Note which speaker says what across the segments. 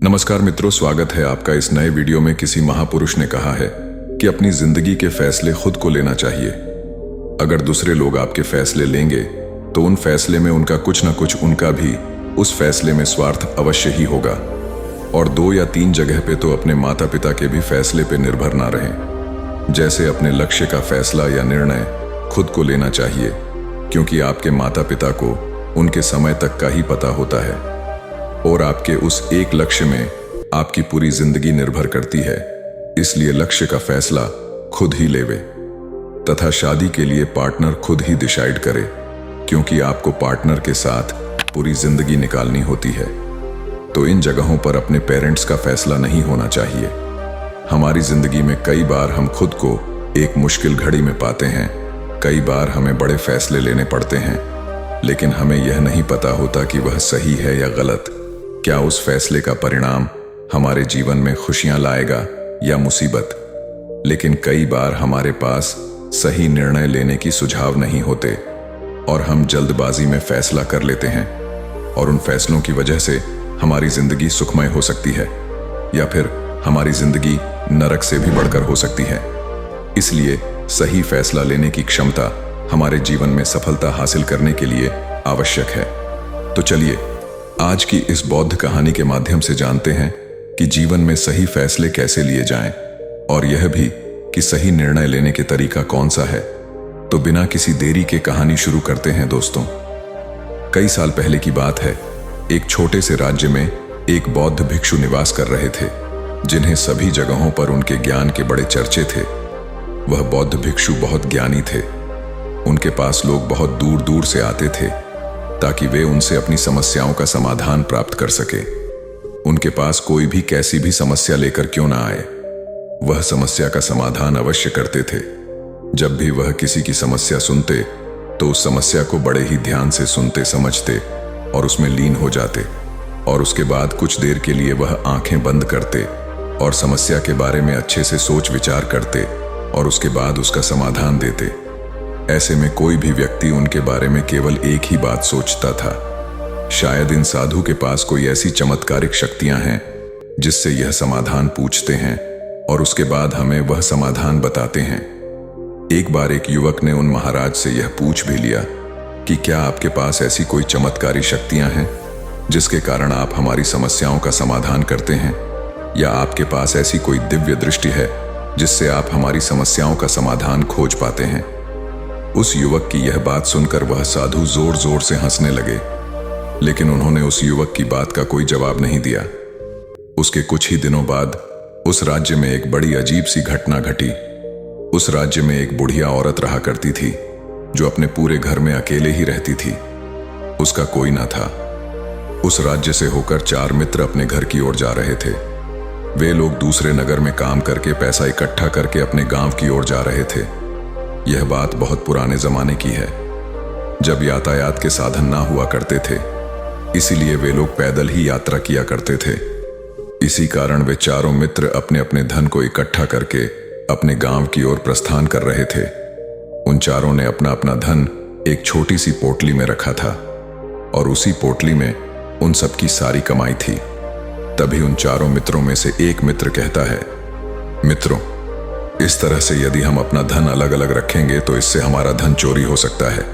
Speaker 1: नमस्कार मित्रों, स्वागत है आपका इस नए वीडियो में। किसी महापुरुष ने कहा है कि अपनी जिंदगी के फैसले खुद को लेना चाहिए। अगर दूसरे लोग आपके फैसले लेंगे तो उन फैसले में उनका कुछ ना कुछ, उनका भी उस फैसले में स्वार्थ अवश्य ही होगा। और 2 या 3 जगह पे तो अपने माता पिता के भी फैसले पे निर्भर ना रहें। जैसे अपने लक्ष्य का फैसला या निर्णय खुद को लेना चाहिए, क्योंकि आपके माता पिता को उनके समय तक का ही पता होता है और आपके उस एक लक्ष्य में आपकी पूरी जिंदगी निर्भर करती है। इसलिए लक्ष्य का फैसला खुद ही लेवे तथा शादी के लिए पार्टनर खुद ही डिसाइड करे, क्योंकि आपको पार्टनर के साथ पूरी जिंदगी निकालनी होती है। तो इन जगहों पर अपने पेरेंट्स का फैसला नहीं होना चाहिए। हमारी जिंदगी में कई बार हम खुद को एक मुश्किल घड़ी में पाते हैं। कई बार हमें बड़े फैसले लेने पड़ते हैं, लेकिन हमें यह नहीं पता होता कि वह सही है या गलत। क्या उस फैसले का परिणाम हमारे जीवन में खुशियां लाएगा या मुसीबत। लेकिन कई बार हमारे पास सही निर्णय लेने की सुझाव नहीं होते और हम जल्दबाजी में फैसला कर लेते हैं, और उन फैसलों की वजह से हमारी जिंदगी सुखमय हो सकती है या फिर हमारी जिंदगी नरक से भी बढ़कर हो सकती है। इसलिए सही फैसला लेने की क्षमता हमारे जीवन में सफलता हासिल करने के लिए आवश्यक है। तो चलिए आज की इस बौद्ध कहानी के माध्यम से जानते हैं कि जीवन में सही फैसले कैसे लिए जाएं, और यह भी कि सही निर्णय लेने के तरीका कौन सा है। तो बिना किसी देरी के कहानी शुरू करते हैं दोस्तों। कई साल पहले की बात है। एक छोटे से राज्य में एक बौद्ध भिक्षु निवास कर रहे थे, जिन्हें सभी जगहों पर उनके ज्ञान के बड़े चर्चे थे। वह बौद्ध भिक्षु बहुत ज्ञानी थे। उनके पास लोग बहुत दूर दूर से आते थे ताकि वे उनसे अपनी समस्याओं का समाधान प्राप्त कर सके। उनके पास कोई भी कैसी भी समस्या लेकर क्यों ना आए, वह समस्या का समाधान अवश्य करते थे। जब भी वह किसी की समस्या सुनते तो उस समस्या को बड़े ही ध्यान से सुनते, समझते और उसमें लीन हो जाते, और उसके बाद कुछ देर के लिए वह आंखें बंद करते और समस्या के बारे में अच्छे से सोच विचार करते और उसके बाद उसका समाधान देते। ऐसे में कोई भी व्यक्ति उनके बारे में केवल एक ही बात सोचता था, शायद इन साधु के पास कोई ऐसी चमत्कारिक शक्तियां हैं जिससे यह समाधान पूछते हैं और उसके बाद हमें वह समाधान बताते हैं। एक बार एक युवक ने उन महाराज से यह पूछ भी लिया कि क्या आपके पास ऐसी कोई चमत्कारी शक्तियां हैं जिसके कारण आप हमारी समस्याओं का समाधान करते हैं, या आपके पास ऐसी कोई दिव्य दृष्टि है जिससे आप हमारी समस्याओं का समाधान खोज पाते हैं। उस युवक की यह बात सुनकर वह साधु जोर जोर से हंसने लगे, लेकिन उन्होंने उस युवक की बात का कोई जवाब नहीं दिया। उसके कुछ ही दिनों बाद उस राज्य में एक बड़ी अजीब सी घटना घटी। उस राज्य में एक बुढ़िया औरत रहा करती थी, जो अपने पूरे घर में अकेले ही रहती थी। उसका कोई ना था। उस राज्य से होकर 4 मित्र अपने घर की ओर जा रहे थे। वे लोग दूसरे नगर में काम करके पैसा इकट्ठा करके अपने गांव की ओर जा रहे थे। यह बात बहुत पुराने जमाने की है, जब यातायात के साधन ना हुआ करते थे, इसीलिए वे लोग पैदल ही यात्रा किया करते थे। इसी कारण वे चारों मित्र अपने अपने धन को इकट्ठा करके अपने गांव की ओर प्रस्थान कर रहे थे। उन चारों ने अपना अपना धन एक छोटी सी पोटली में रखा था, और उसी पोटली में उन सबकी सारी कमाई थी। तभी उन चारों मित्रों में से एक मित्र कहता है, मित्रों, इस तरह से यदि हम अपना धन अलग अलग रखेंगे तो इससे हमारा धन चोरी हो सकता है।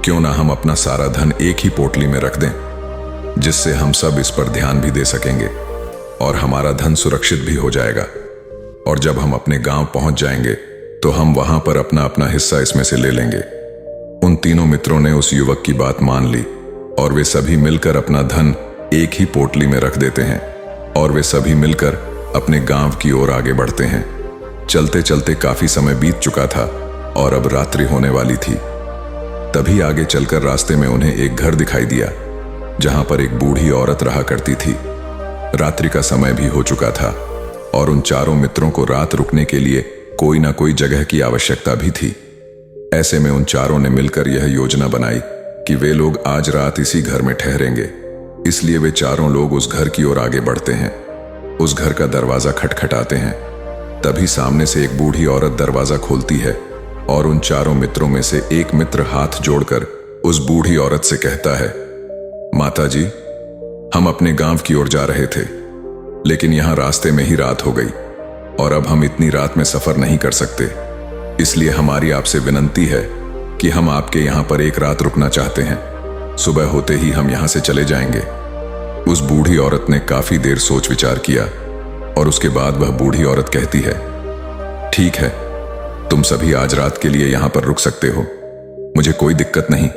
Speaker 1: क्यों ना हम अपना सारा धन एक ही पोटली में रख दें, जिससे हम सब इस पर ध्यान भी दे सकेंगे और हमारा धन सुरक्षित भी हो जाएगा। और जब हम अपने गांव पहुंच जाएंगे तो हम वहां पर अपना अपना हिस्सा इसमें से ले लेंगे। उन तीनों मित्रों ने उस युवक की बात मान ली और वे सभी मिलकर अपना धन एक ही पोटली में रख देते हैं, और वे सभी मिलकर अपने गांव की ओर आगे बढ़ते हैं। चलते चलते काफी समय बीत चुका था और अब रात्रि होने वाली थी। तभी आगे चलकर रास्ते में उन्हें एक घर दिखाई दिया, जहां पर एक बूढ़ी औरत रहा करती थी। रात्रि का समय भी हो चुका था और उन चारों मित्रों को रात रुकने के लिए कोई ना कोई जगह की आवश्यकता भी थी। ऐसे में उन चारों ने मिलकर यह योजना बनाई कि वे लोग आज रात इसी घर में ठहरेंगे। इसलिए वे चारों लोग उस घर की ओर आगे बढ़ते हैं। उस घर का दरवाजा खटखटाते हैं। तभी सामने से एक बूढ़ी औरत दरवाजा खोलती है और उन चारों मित्रों में से एक मित्र हाथ जोड़कर उस बूढ़ी औरत से कहता है, माता जी, हम अपने गांव की ओर जा रहे थे। लेकिन यहाँ रास्ते में ही रात हो गई और अब हम इतनी रात में सफर नहीं कर सकते, इसलिए हमारी आपसे विनती है कि हम आपके यहाँ पर एक रात रुकना चाहते हैं। सुबह होते ही हम यहाँ से चले जाएंगे। उस बूढ़ी औरत ने काफी देर सोच विचार किया और उसके बाद वह बूढ़ी औरत कहती है, ठीक है, तुम सभी आज रात के लिए यहाँ पर रुक सकते हो, मुझे कोई दिक्कत नहीं।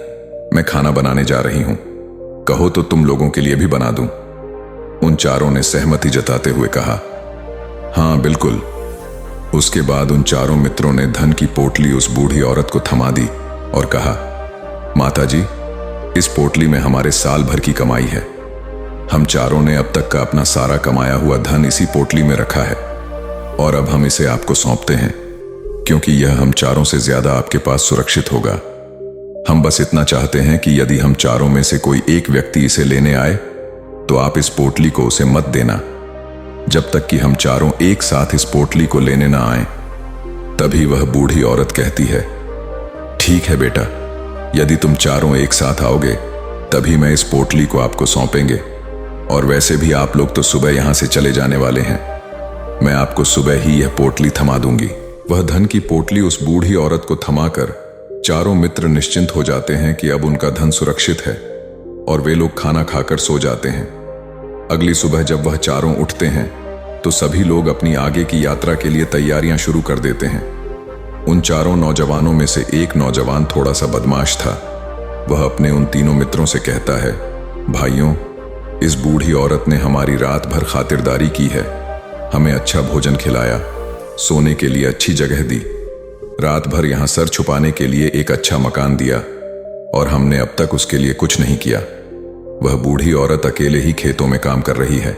Speaker 1: मैं खाना बनाने जा रही हूं, कहो तो तुम लोगों के लिए भी बना दूं। उन चारों ने सहमति जताते हुए कहा, हां बिल्कुल। उसके बाद उन चारों मित्रों ने धन की पोटली उस बूढ़ी औरत को थमा दी और कहा, माता जी, इस पोटली में हमारे साल भर की कमाई है। हम चारों ने अब तक का अपना सारा कमाया हुआ धन इसी पोटली में रखा है और अब हम इसे आपको सौंपते हैं, क्योंकि यह हम चारों से ज्यादा आपके पास सुरक्षित होगा। हम बस इतना चाहते हैं कि यदि हम चारों में से कोई एक व्यक्ति इसे लेने आए तो आप इस पोटली को उसे मत देना जब तक कि हम चारों एक साथ इस पोटली को लेने ना आए। तभी वह बूढ़ी औरत कहती है, ठीक है बेटा, यदि तुम चारों एक साथ आओगे तभी मैं इस पोटली को आपको सौंपेंगे, और वैसे भी आप लोग तो सुबह यहां से चले जाने वाले हैं, मैं आपको सुबह ही यह पोटली थमा दूंगी। वह धन की पोटली उस बूढ़ी औरत को थमाकर चारों मित्र निश्चिंत हो जाते हैं कि अब उनका धन सुरक्षित है और वे लोग खाना खाकर सो जाते हैं। अगली सुबह जब वह चारों उठते हैं तो सभी लोग अपनी आगे की यात्रा के लिए तैयारियां शुरू कर देते हैं। उन चारों नौजवानों में से एक नौजवान थोड़ा सा बदमाश था। वह अपने उन तीनों मित्रों से कहता है, भाइयों, इस बूढ़ी औरत ने हमारी रात भर खातिरदारी की है, हमें अच्छा भोजन खिलाया, सोने के लिए अच्छी जगह दी, रात भर यहां सर छुपाने के लिए एक अच्छा मकान दिया, और हमने अब तक उसके लिए कुछ नहीं किया। वह बूढ़ी औरत अकेले ही खेतों में काम कर रही है।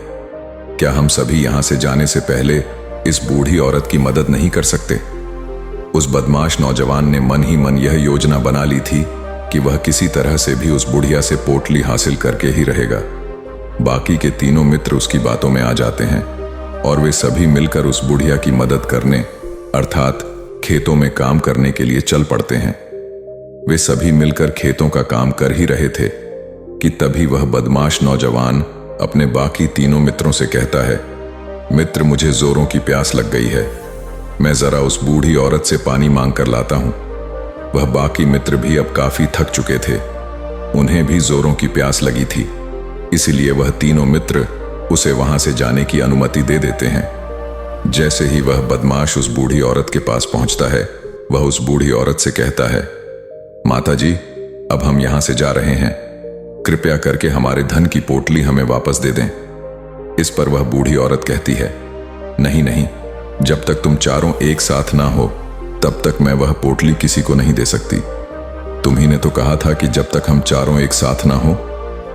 Speaker 1: क्या हम सभी यहां से जाने से पहले इस बूढ़ी औरत की मदद नहीं कर सकते? उस बदमाश नौजवान ने मन ही मन यह योजना बना ली थी कि वह किसी तरह से भी उस बुढ़िया से पोटली हासिल करके ही रहेगा। बाकी के तीनों मित्र उसकी बातों में आ जाते हैं और वे सभी मिलकर उस बुढ़िया की मदद करने अर्थात खेतों में काम करने के लिए चल पड़ते हैं। वे सभी मिलकर खेतों का काम कर ही रहे थे कि तभी वह बदमाश नौजवान अपने बाकी तीनों मित्रों से कहता है, मित्र, मुझे जोरों की प्यास लग गई है, मैं जरा उस बूढ़ी औरत से पानी मांग कर लाता हूं। वह बाकी मित्र भी अब काफी थक चुके थे, उन्हें भी जोरों की प्यास लगी थी, इसलिए वह तीनों मित्र उसे वहां से जाने की अनुमति दे देते हैं। जैसे ही वह बदमाश उस बूढ़ी औरत के पास पहुंचता है, वह उस बूढ़ी औरत से कहता है, माता जी, अब हम यहां से जा रहे हैं, कृपया करके हमारे धन की पोटली हमें वापस दे दें। इस पर वह बूढ़ी औरत कहती है, नहीं नहीं, जब तक तुम चारों एक साथ ना हो तब तक मैं वह पोटली किसी को नहीं दे सकती। तुम्ही ने तो कहा था कि जब तक हम चारों एक साथ ना हो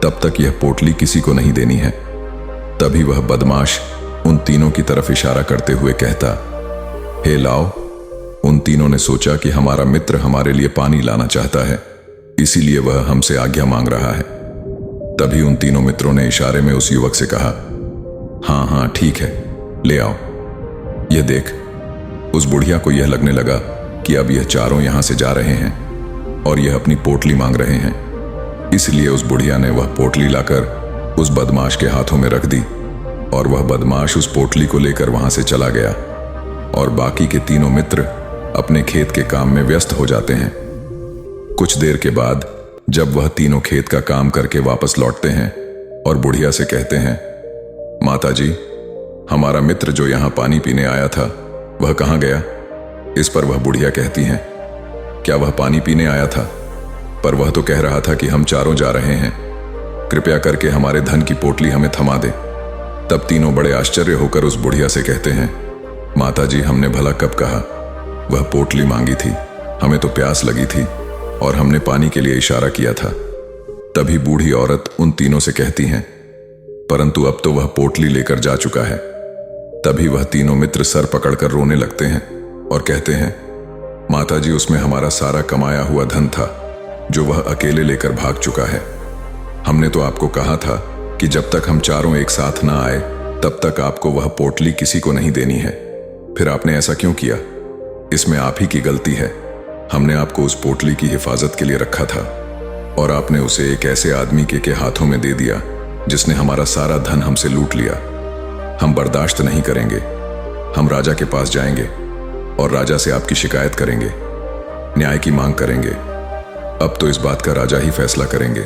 Speaker 1: तब तक यह पोटली किसी को नहीं देनी है। तभी वह बदमाश उन तीनों की तरफ इशारा करते हुए कहता, हे लाओ। उन तीनों ने सोचा कि हमारा मित्र हमारे लिए पानी लाना चाहता है, इसीलिए वह हमसे आज्ञा मांग रहा है। तभी उन तीनों मित्रों ने इशारे में उस युवक से कहा, हाँ हाँ ठीक है, ले आओ। यह देख। उस बुढ़िया को यह लगने लगा कि अब यह चारों यहां से जा रहे हैं और यह अपनी पोटली मांग रहे हैं, इसलिए उस बुढ़िया ने वह पोटली लाकर उस बदमाश के हाथों में रख दी और वह बदमाश उस पोटली को लेकर वहां से चला गया और बाकी के तीनों मित्र अपने खेत के काम में व्यस्त हो जाते हैं। कुछ देर के बाद जब वह तीनों खेत का काम करके वापस लौटते हैं और बुढ़िया से कहते हैं, माता जी, हमारा मित्र जो यहां पानी पीने आया था वह कहां गया? इस पर वह बुढ़िया कहती हैं, क्या वह पानी पीने आया था? पर वह तो कह रहा था कि हम चारों जा रहे हैं, कृपया करके हमारे धन की पोटली हमें थमा दे। तब तीनों बड़े आश्चर्य होकर उस बुढ़िया से कहते हैं, माता जी, हमने भला कब कहा? वह पोटली मांगी थी, हमें तो प्यास लगी थी और हमने पानी के लिए इशारा किया था। तभी बूढ़ी औरत उन तीनों से कहती हैं, परंतु अब तो वह पोटली लेकर जा चुका है। तभी वह तीनों मित्र सर पकड़कर रोने लगते हैं और कहते हैं, माता जी, उसमें हमारा सारा कमाया हुआ धन था जो वह अकेले लेकर भाग चुका है। हमने तो आपको कहा था कि जब तक हम चारों एक साथ ना आए तब तक आपको वह पोटली किसी को नहीं देनी है, फिर आपने ऐसा क्यों किया? इसमें आप ही की गलती है। हमने आपको उस पोटली की हिफाजत के लिए रखा था और आपने उसे एक ऐसे आदमी के हाथों में दे दिया जिसने हमारा सारा धन हमसे लूट लिया। हम बर्दाश्त नहीं करेंगे। हम राजा के पास जाएंगे और राजा से आपकी शिकायत करेंगे, न्याय की मांग करेंगे। अब तो इस बात का राजा ही फैसला करेंगे।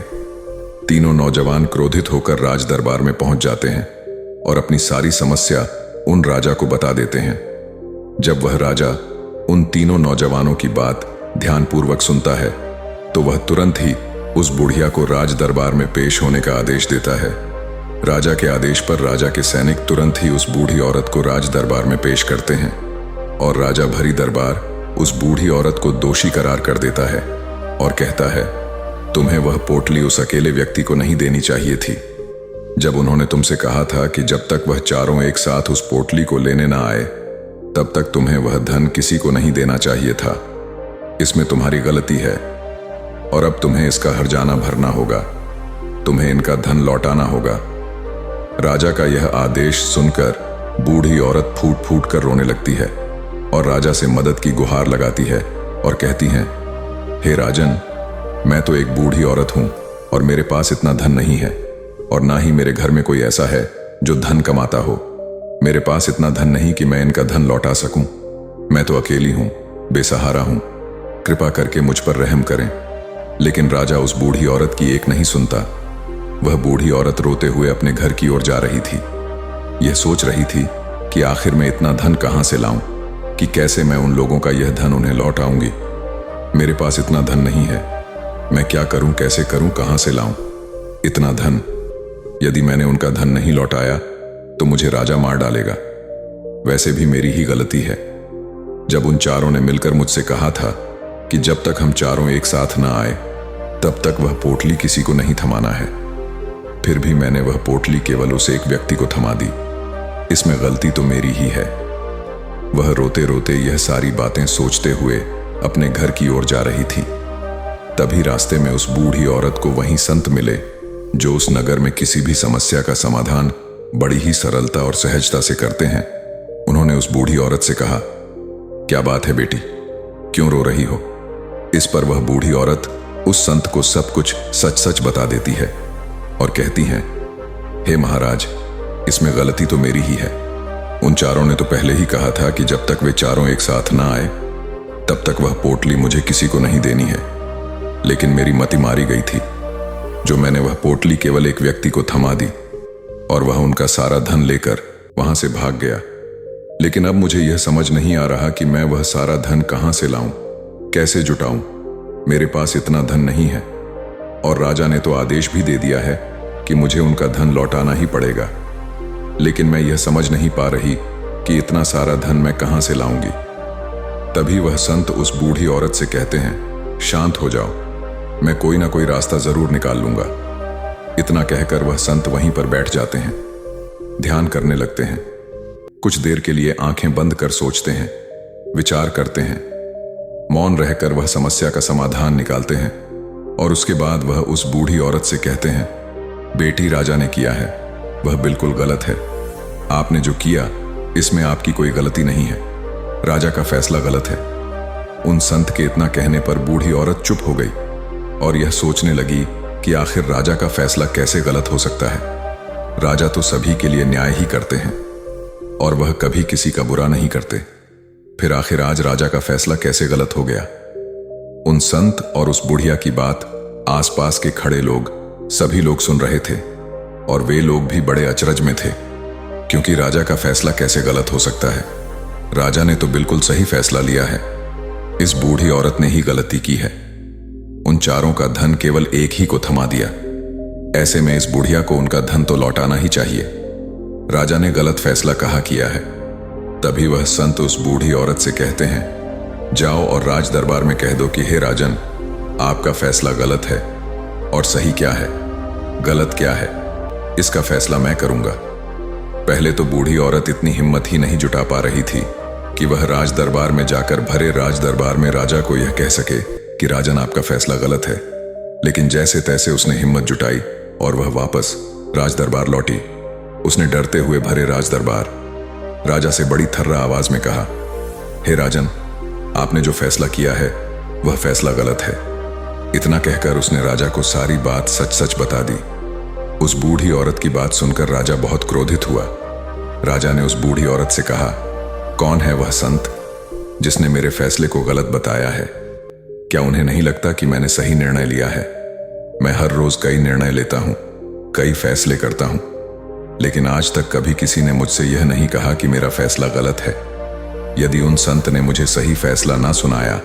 Speaker 1: तीनों नौजवान क्रोधित होकर राज दरबार में पहुंच जाते हैं और अपनी सारी समस्या उन राजा को बता देते हैं। जब वह राजा उन तीनों नौजवानों की बात ध्यानपूर्वक सुनता है तो वह तुरंत ही उस बुढ़िया को राज दरबार में पेश होने का आदेश देता है। राजा के आदेश पर राजा के सैनिक तुरंत ही उस बूढ़ी औरत को राज दरबार में पेश करते हैं और राजा भरी दरबार उस बूढ़ी औरत को दोषी करार कर देता है और कहता है, तुम्हें वह पोटली उस अकेले व्यक्ति को नहीं देनी चाहिए थी। जब उन्होंने तुमसे कहा था कि जब तक वह चारों एक साथ उस पोटली को लेने ना आए तब तक तुम्हें वह धन किसी को नहीं देना चाहिए था। इसमें तुम्हारी गलती है और अब तुम्हें इसका हर्जाना भरना होगा। तुम्हें इनका धन लौटाना होगा। राजा का यह आदेश सुनकर बूढ़ी औरत फूट फूट कर रोने लगती है और राजा से मदद की गुहार लगाती है और कहती हैं, हे राजन, मैं तो एक बूढ़ी औरत हूं और मेरे पास इतना धन नहीं है और ना ही मेरे घर में कोई ऐसा है जो धन कमाता हो। मेरे पास इतना धन नहीं कि मैं इनका धन लौटा सकूं। मैं तो अकेली हूं, बेसहारा हूं। कृपा करके मुझ पर रहम करें। लेकिन राजा उस बूढ़ी औरत की एक नहीं सुनता। वह बूढ़ी औरत रोते हुए अपने घर की ओर जा रही थी। यह सोच रही थी कि आखिर मैं इतना धन कहां से लाऊं, कि कैसे मैं उन लोगों का यह धन उन्हें लौटाऊंगी। मेरे पास इतना धन नहीं है। मैं क्या करूं, कैसे करूं, कहां से लाऊं इतना धन। यदि मैंने उनका धन नहीं लौटाया तो मुझे राजा मार डालेगा। वैसे भी मेरी ही गलती है। जब उन चारों ने मिलकर मुझसे कहा था कि जब तक हम चारों एक साथ ना आए तब तक वह पोटली किसी को नहीं थमाना है, फिर भी मैंने वह पोटली केवल उस एक व्यक्ति को थमा दी। इसमें गलती तो मेरी ही है। वह रोते रोते यह सारी बातें सोचते हुए अपने घर की ओर जा रही थी। तभी रास्ते में उस बूढ़ी औरत को वहीं संत मिले जो उस नगर में किसी भी समस्या का समाधान बड़ी ही सरलता और सहजता से करते हैं। उन्होंने उस बूढ़ी औरत से कहा, क्या बात है बेटी, क्यों रो रही हो? इस पर वह बूढ़ी औरत उस संत को सब कुछ सच सच बता देती है और कहती हैं, हे महाराज, इसमें गलती तो मेरी ही है। उन चारों ने तो पहले ही कहा था कि जब तक वे चारों एक साथ ना आए तब तक वह पोटली मुझे किसी को नहीं देनी है। लेकिन मेरी मति मारी गई थी जो मैंने वह पोटली केवल एक व्यक्ति को थमा दी और वह उनका सारा धन लेकर वहां से भाग गया। लेकिन अब मुझे यह समझ नहीं आ रहा कि मैं वह सारा धन कहां से लाऊं, कैसे जुटाऊं। मेरे पास इतना धन नहीं है और राजा ने तो आदेश भी दे दिया है कि मुझे उनका धन लौटाना ही पड़ेगा। लेकिन मैं यह समझ नहीं पा रही कि इतना सारा धन मैं कहां से लाऊंगी। तभी वह संत उस बूढ़ी औरत से कहते हैं, शांत हो जाओ, मैं कोई ना कोई रास्ता जरूर निकाल लूंगा। इतना कहकर वह संत वहीं पर बैठ जाते हैं, ध्यान करने लगते हैं। कुछ देर के लिए आंखें बंद कर सोचते हैं, विचार करते हैं। मौन रहकर वह समस्या का समाधान निकालते हैं और उसके बाद वह उस बूढ़ी औरत से कहते हैं, बेटी, राजा ने किया है वह बिल्कुल गलत है। आपने जो किया इसमें आपकी कोई गलती नहीं है। राजा का फैसला गलत है। उन संत के इतना कहने पर बूढ़ी औरत चुप हो गई और यह सोचने लगी कि आखिर राजा का फैसला कैसे गलत हो सकता है। राजा तो सभी के लिए न्याय ही करते हैं और वह कभी किसी का बुरा नहीं करते। फिर आखिर आज राजा का फैसला कैसे गलत हो गया? उन संत और उस बुढ़िया की बात आसपास के खड़े लोग, सभी लोग सुन रहे थे और वे लोग भी बड़े अचरज में थे, क्योंकि राजा का फैसला कैसे गलत हो सकता है। राजा ने तो बिल्कुल सही फैसला लिया है। इस बूढ़ी औरत ने ही गलती की है। उन चारों का धन केवल एक ही को थमा दिया। ऐसे में इस बुढ़िया को उनका धन तो लौटाना ही चाहिए। राजा ने गलत फैसला कहा किया है। तभी वह संत उस बूढ़ी औरत से कहते हैं, जाओ और राज दरबार में कह दो कि हे राजन, आपका फैसला गलत है और सही क्या है, गलत क्या है, इसका फैसला मैं करूंगा। पहले तो बूढ़ी औरत इतनी हिम्मत ही नहीं जुटा पा रही थी कि वह राज दरबार में जाकर भरे राज दरबार में राजा को यह कह सके कि राजन, आपका फैसला गलत है। लेकिन जैसे तैसे उसने हिम्मत जुटाई और वह वापस राज दरबार लौटी। उसने डरते हुए भरे राज दरबार राजा से बड़ी थर्रा आवाज में कहा, हे राजन, आपने जो फैसला किया है वह फैसला गलत है। इतना कहकर उसने राजा को सारी बात सच सच बता दी। उस बूढ़ी औरत की बात सुनकर राजा बहुत क्रोधित हुआ। राजा ने उस बूढ़ी औरत से कहा, कौन है वह संत जिसने मेरे फैसले को गलत बताया है? क्या उन्हें नहीं लगता कि मैंने सही निर्णय लिया है? मैं हर रोज कई निर्णय लेता हूं, कई फैसले करता हूं, लेकिन आज तक कभी किसी ने मुझसे यह नहीं कहा कि मेरा फैसला गलत है। यदि उन संत ने मुझे सही फैसला ना सुनाया,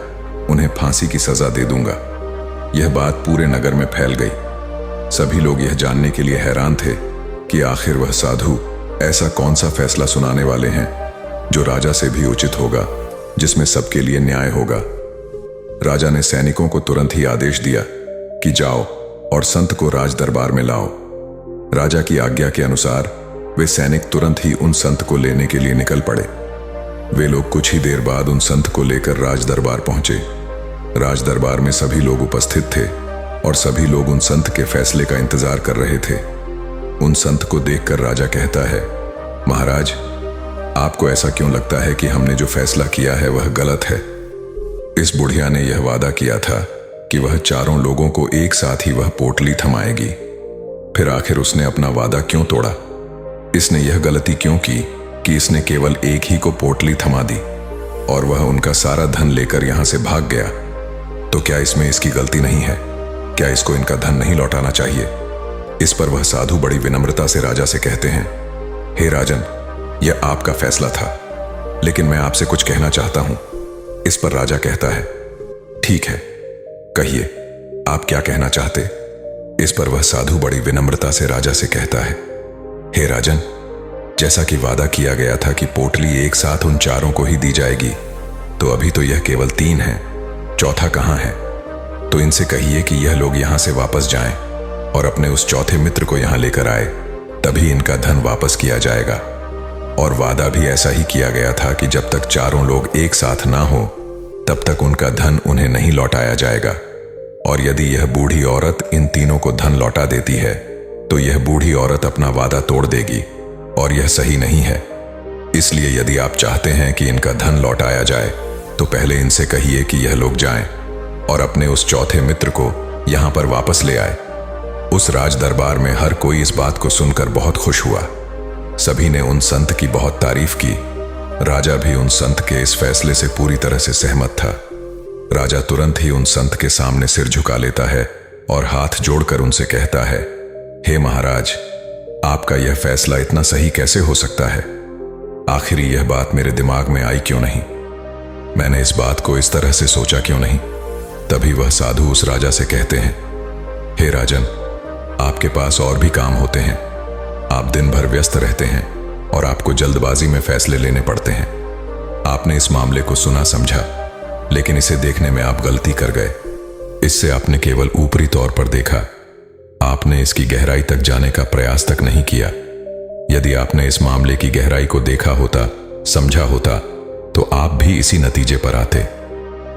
Speaker 1: उन्हें फांसी की सजा दे दूंगा। यह बात पूरे नगर में फैल गई। सभी लोग यह जानने के लिए हैरान थे कि आखिर वह साधु ऐसा कौन सा फैसला सुनाने वाले हैं जो राजा से भी उचित होगा, जिसमें सबके लिए न्याय होगा। राजा ने सैनिकों को तुरंत ही आदेश दिया कि जाओ और संत को राज दरबार में लाओ। राजा की आज्ञा के अनुसार वे सैनिक तुरंत ही उन संत को लेने के लिए निकल पड़े। वे लोग कुछ ही देर बाद उन संत को लेकर राज दरबार पहुंचे। राज दरबार में सभी लोग उपस्थित थे और सभी लोग उन संत के फैसले का इंतजार कर रहे थे। उन संत को देखकर राजा कहता है, महाराज, आपको ऐसा क्यों लगता है कि हमने जो फैसला किया है वह गलत है? इस बुढ़िया ने यह वादा किया था कि वह चारों लोगों को एक साथ ही वह पोटली थमाएगी। फिर आखिर उसने अपना वादा क्यों तोड़ा? इसने यह गलती क्यों की कि इसने केवल एक ही को पोटली थमा दी और वह उनका सारा धन लेकर यहां से भाग गया? तो क्या इसमें इसकी गलती नहीं है? क्या इसको इनका धन नहीं लौटाना चाहिए? इस पर वह साधु बड़ी विनम्रता से राजा से कहते हैं, हे राजन, यह आपका फैसला था, लेकिन मैं आपसे कुछ कहना चाहता हूं। इस पर राजा कहता है, ठीक है, कहिए, आप क्या कहना चाहते? इस पर वह साधु बड़ी विनम्रता से राजा से कहता है, हे राजन, जैसा कि वादा किया गया था कि पोटली एक साथ उन चारों को ही दी जाएगी, तो अभी तो यह केवल 3 है, चौथा कहां है? तो इनसे कहिए कि यह लोग यहां से वापस जाएं और अपने उस चौथे मित्र को यहां लेकर आए, तभी इनका धन वापस किया जाएगा। और वादा भी ऐसा ही किया गया था कि जब तक चारों लोग एक साथ ना हो, तब तक उनका धन उन्हें नहीं लौटाया जाएगा। और यदि यह बूढ़ी औरत इन तीनों को धन लौटा देती है, तो यह बूढ़ी औरत अपना वादा तोड़ देगी और यह सही नहीं है। इसलिए यदि आप चाहते हैं कि इनका धन लौटाया जाए, तो पहले इनसे कहिए कि यह लोग जाएं और अपने उस चौथे मित्र को यहां पर वापस ले आए। उस राज दरबार में हर कोई इस बात को सुनकर बहुत खुश हुआ। सभी ने उन संत की बहुत तारीफ की। राजा भी उन संत के इस फैसले से पूरी तरह से सहमत था। राजा तुरंत ही उन संत के सामने सिर झुका लेता है और हाथ जोड़कर उनसे कहता है, हे महाराज, आपका यह फैसला इतना सही कैसे हो सकता है? आखिर यह बात मेरे दिमाग में आई क्यों नहीं? मैंने इस बात को इस तरह से सोचा क्यों नहीं? तभी वह साधु उस राजा से कहते हैं, हे राजन, आपके पास और भी काम होते हैं। आप दिन भर व्यस्त रहते हैं और आपको जल्दबाजी में फैसले लेने पड़ते हैं। आपने इस मामले को सुना समझा, लेकिन इसे देखने में आप गलती कर गए। इससे आपने केवल ऊपरी तौर पर देखा, आपने इसकी गहराई तक जाने का प्रयास तक नहीं किया। यदि आपने इस मामले की गहराई को देखा होता, समझा होता, तो आप भी इसी नतीजे पर आते।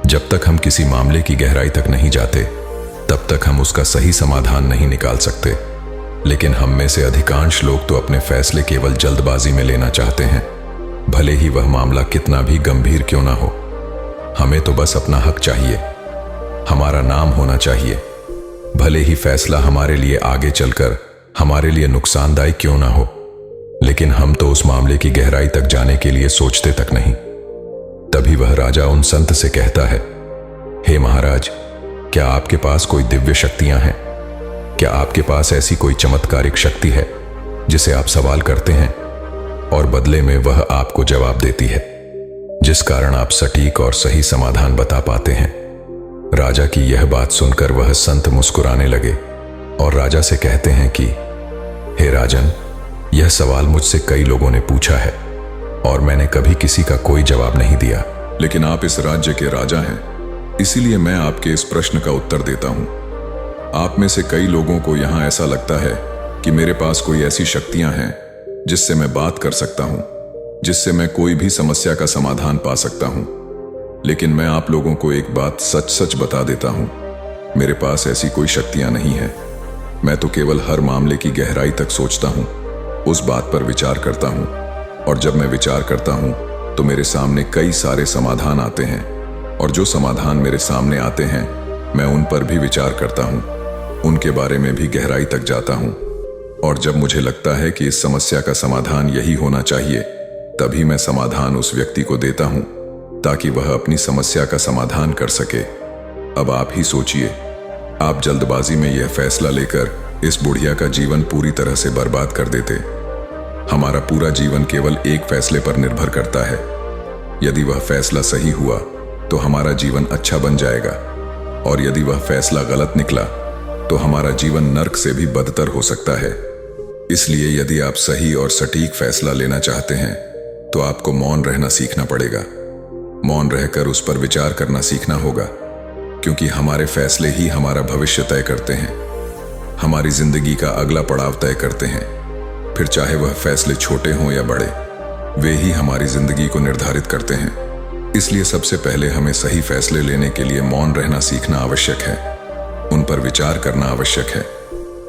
Speaker 1: जब तक हम किसी मामले की गहराई तक नहीं जाते, तब तक हम उसका सही समाधान नहीं निकाल सकते। लेकिन हम में से अधिकांश लोग तो अपने फैसले केवल जल्दबाजी में लेना चाहते हैं, भले ही वह मामला कितना भी गंभीर क्यों ना हो। हमें तो बस अपना हक चाहिए, हमारा नाम होना चाहिए, भले ही फैसला हमारे लिए आगे चलकर हमारे लिए नुकसानदायक क्यों ना हो। लेकिन हम तो उस मामले की गहराई तक जाने के लिए सोचते तक नहीं। तभी वह राजा उन संत से कहता है, हे महाराज, क्या आपके पास कोई दिव्य शक्तियां हैं? क्या आपके पास ऐसी कोई चमत्कारिक शक्ति है जिसे आप सवाल करते हैं और बदले में वह आपको जवाब देती है, जिस कारण आप सटीक और सही समाधान बता पाते हैं? राजा की यह बात सुनकर वह संत मुस्कुराने लगे और राजा से कहते हैं कि हे राजन, यह सवाल मुझसे कई लोगों ने पूछा है और मैंने कभी किसी का कोई जवाब नहीं दिया। लेकिन आप इस राज्य के राजा हैं, इसीलिए मैं आपके इस प्रश्न का उत्तर देता हूं। आप में से कई लोगों को यहां ऐसा लगता है कि मेरे पास कोई ऐसी शक्तियां हैं जिससे मैं बात कर सकता हूं, जिससे मैं कोई भी समस्या का समाधान पा सकता हूं। लेकिन मैं आप लोगों को एक बात सच सच बता देता हूं, मेरे पास ऐसी कोई शक्तियां नहीं है। मैं तो केवल हर मामले की गहराई तक सोचता हूं, उस बात पर विचार करता हूं, और जब मैं विचार करता हूं तो मेरे सामने कई सारे समाधान आते हैं, और जो समाधान मेरे सामने आते हैं मैं उन पर भी विचार करता हूं, उनके बारे में भी गहराई तक जाता हूं। और जब मुझे लगता है कि इस समस्या का समाधान यही होना चाहिए, तभी मैं समाधान उस व्यक्ति को देता हूं ताकि वह अपनी समस्या का समाधान कर सके। अब आप ही सोचिए, आप जल्दबाजी में यह फैसला लेकर इस बुढ़िया का जीवन पूरी तरह से बर्बाद कर देते। हमारा पूरा जीवन केवल एक फैसले पर निर्भर करता है। यदि वह फैसला सही हुआ तो हमारा जीवन अच्छा बन जाएगा, और यदि वह फैसला गलत निकला तो हमारा जीवन नर्क से भी बदतर हो सकता है। इसलिए यदि आप सही और सटीक फैसला लेना चाहते हैं तो आपको मौन रहना सीखना पड़ेगा। मौन रहकर उस पर विचार करना सीखना होगा, क्योंकि हमारे फैसले ही हमारा भविष्य तय करते हैं, हमारी जिंदगी का अगला पड़ाव तय करते हैं। फिर चाहे वह फैसले छोटे हों या बड़े, वे ही हमारी जिंदगी को निर्धारित करते हैं। इसलिए सबसे पहले हमें सही फैसले लेने के लिए मौन रहना सीखना आवश्यक है, उन पर विचार करना आवश्यक है।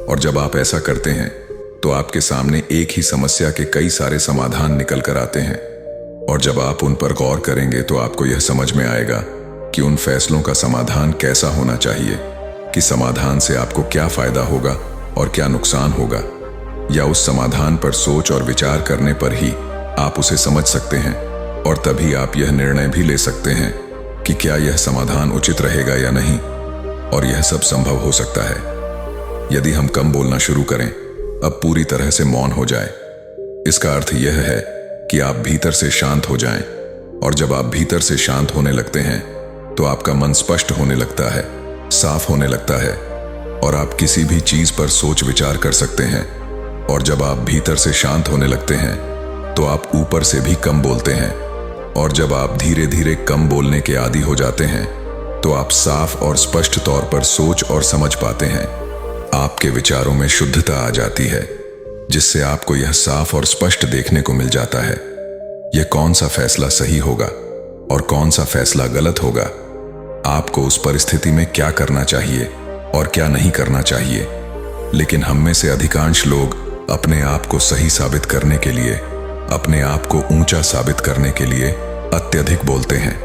Speaker 1: और जब आप ऐसा करते हैं तो आपके सामने एक ही समस्या के कई सारे समाधान निकल कर आते हैं। और जब आप उन पर गौर करेंगे तो आपको यह समझ में आएगा कि उन फैसलों का समाधान कैसा होना चाहिए, कि समाधान से आपको क्या फायदा होगा और क्या नुकसान होगा, या उस समाधान पर सोच और विचार करने पर ही आप उसे समझ सकते हैं। और तभी आप यह निर्णय भी ले सकते हैं कि क्या यह समाधान उचित रहेगा या नहीं। और यह सब संभव हो सकता है यदि हम कम बोलना शुरू करें, अब पूरी तरह से मौन हो जाए। इसका अर्थ यह है कि आप भीतर से शांत हो जाएं, और जब आप भीतर से शांत होने लगते हैं तो आपका मन स्पष्ट होने लगता है, साफ होने लगता है, और आप किसी भी चीज पर सोच विचार कर सकते हैं। और जब आप भीतर से शांत होने लगते हैं तो आप ऊपर से भी कम बोलते हैं, और जब आप धीरे धीरे कम बोलने के आदी हो जाते हैं तो आप साफ और स्पष्ट तौर पर सोच और समझ पाते हैं। आपके विचारों में शुद्धता आ जाती है, जिससे आपको यह साफ और स्पष्ट देखने को मिल जाता है यह कौन सा फैसला सही होगा और कौन सा फैसला गलत होगा। आपको उस परिस्थिति में क्या करना चाहिए और क्या नहीं करना चाहिए। लेकिन हम में से अधिकांश लोग अपने आप को सही साबित करने के लिए, अपने आप को ऊंचा साबित करने के लिए अत्यधिक बोलते हैं,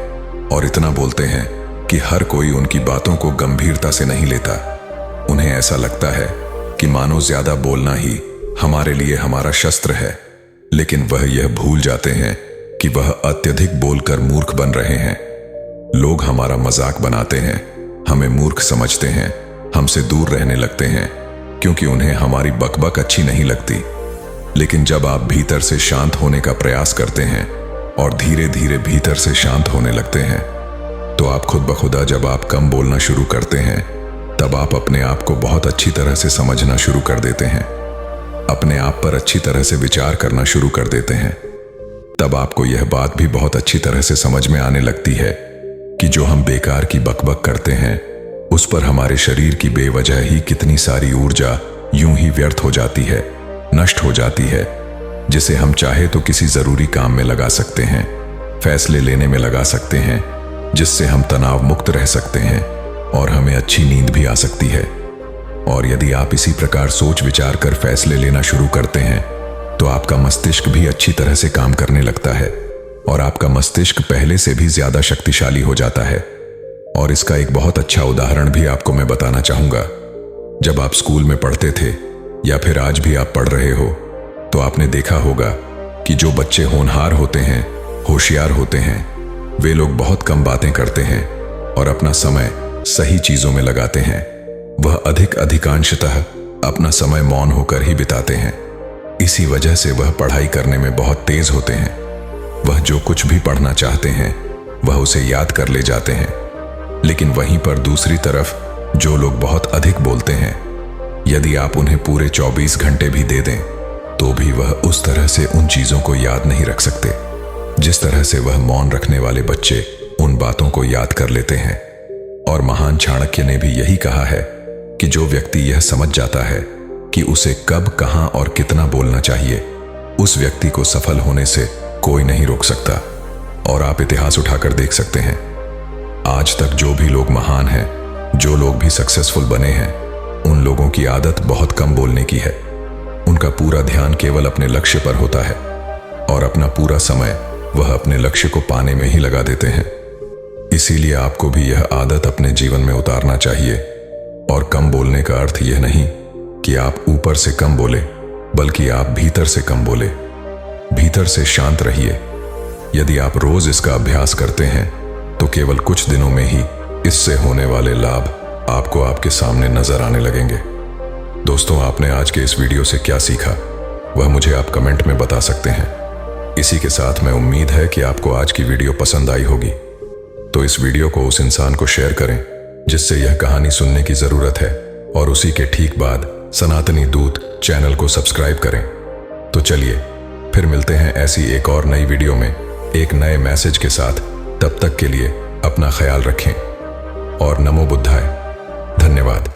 Speaker 1: और इतना बोलते हैं कि हर कोई उनकी बातों को गंभीरता से नहीं लेता। उन्हें ऐसा लगता है कि मानो ज्यादा बोलना ही हमारे लिए हमारा शस्त्र है, लेकिन वह यह भूल जाते हैं कि वह अत्यधिक बोलकर मूर्ख बन रहे हैं। लोग हमारा मजाक बनाते हैं, हमें मूर्ख समझते हैं, हमसे दूर रहने लगते हैं, क्योंकि उन्हें हमारी बकबक अच्छी नहीं लगती। लेकिन जब आप भीतर से शांत होने का प्रयास करते हैं और धीरे धीरे भीतर से शांत होने लगते हैं, तो आप खुद ब खुदा जब आप कम बोलना शुरू करते हैं, तब आप अपने आप को बहुत अच्छी तरह से समझना शुरू कर देते हैं, अपने आप पर अच्छी तरह से विचार करना शुरू कर देते हैं। तब आपको यह बात भी बहुत अच्छी तरह से समझ में आने लगती है कि जो हम बेकार की बकबक करते हैं, उस पर हमारे शरीर की बेवजह ही कितनी सारी ऊर्जा यूं ही व्यर्थ हो जाती है, नष्ट हो जाती है, जिसे हम चाहे तो किसी जरूरी काम में लगा सकते हैं, फैसले लेने में लगा सकते हैं, जिससे हम तनाव मुक्त रह सकते हैं और हमें अच्छी नींद भी आ सकती है। और यदि आप इसी प्रकार सोच विचार कर फैसले लेना शुरू करते हैं तो आपका मस्तिष्क भी अच्छी तरह से काम करने लगता है, और आपका मस्तिष्क पहले से भी ज्यादा शक्तिशाली हो जाता है। और इसका एक बहुत अच्छा उदाहरण भी आपको मैं बताना चाहूंगा। जब आप स्कूल में पढ़ते थे या फिर आज भी आप पढ़ रहे हो, तो आपने देखा होगा कि जो बच्चे होनहार होते हैं, होशियार होते हैं, वे लोग बहुत कम बातें करते हैं और अपना समय सही चीजों में लगाते हैं। वह अधिकांशतः अपना समय मौन होकर ही बिताते हैं। इसी वजह से वह पढ़ाई करने में बहुत तेज होते हैं। वह जो कुछ भी पढ़ना चाहते हैं वह उसे याद कर ले जाते हैं। लेकिन वहीं पर दूसरी तरफ जो लोग बहुत अधिक बोलते हैं, यदि आप उन्हें पूरे 24 घंटे भी दे दें तो भी वह उस तरह से उन चीजों को याद नहीं रख सकते जिस तरह से वह मौन रखने वाले बच्चे उन बातों को याद कर लेते हैं। और महान चाणक्य ने भी यही कहा है कि जो व्यक्ति यह समझ जाता है कि उसे कब, कहां और कितना बोलना चाहिए, उस व्यक्ति को सफल होने से कोई नहीं रोक सकता। और आप इतिहास उठाकर देख सकते हैं, आज तक जो भी लोग महान हैं, जो लोग भी सक्सेसफुल बने हैं, उन लोगों की आदत बहुत कम बोलने की है। उनका पूरा ध्यान केवल अपने लक्ष्य पर होता है और अपना पूरा समय वह अपने लक्ष्य को पाने में ही लगा देते हैं। इसीलिए आपको भी यह आदत अपने जीवन में उतारना चाहिए। और कम बोलने का अर्थ यह नहीं कि आप ऊपर से कम बोले, बल्कि आप भीतर से कम बोले, भीतर से शांत रहिए। यदि आप रोज इसका अभ्यास करते हैं तो केवल कुछ दिनों में ही इससे होने वाले लाभ आपको आपके सामने नजर आने लगेंगे। दोस्तों, आपने आज के इस वीडियो से क्या सीखा वह मुझे आप कमेंट में बता सकते हैं। इसी के साथ मैं उम्मीद है कि आपको आज की वीडियो पसंद आई होगी, तो इस वीडियो को उस इंसान को शेयर करें जिससे यह कहानी सुनने की जरूरत है, और उसी के ठीक बाद सनातनी दूत चैनल को सब्सक्राइब करें। तो चलिए फिर मिलते हैं ऐसी एक और नई वीडियो में एक नए मैसेज के साथ। तब तक के लिए अपना ख्याल रखें और नमो बुद्धाय। धन्यवाद।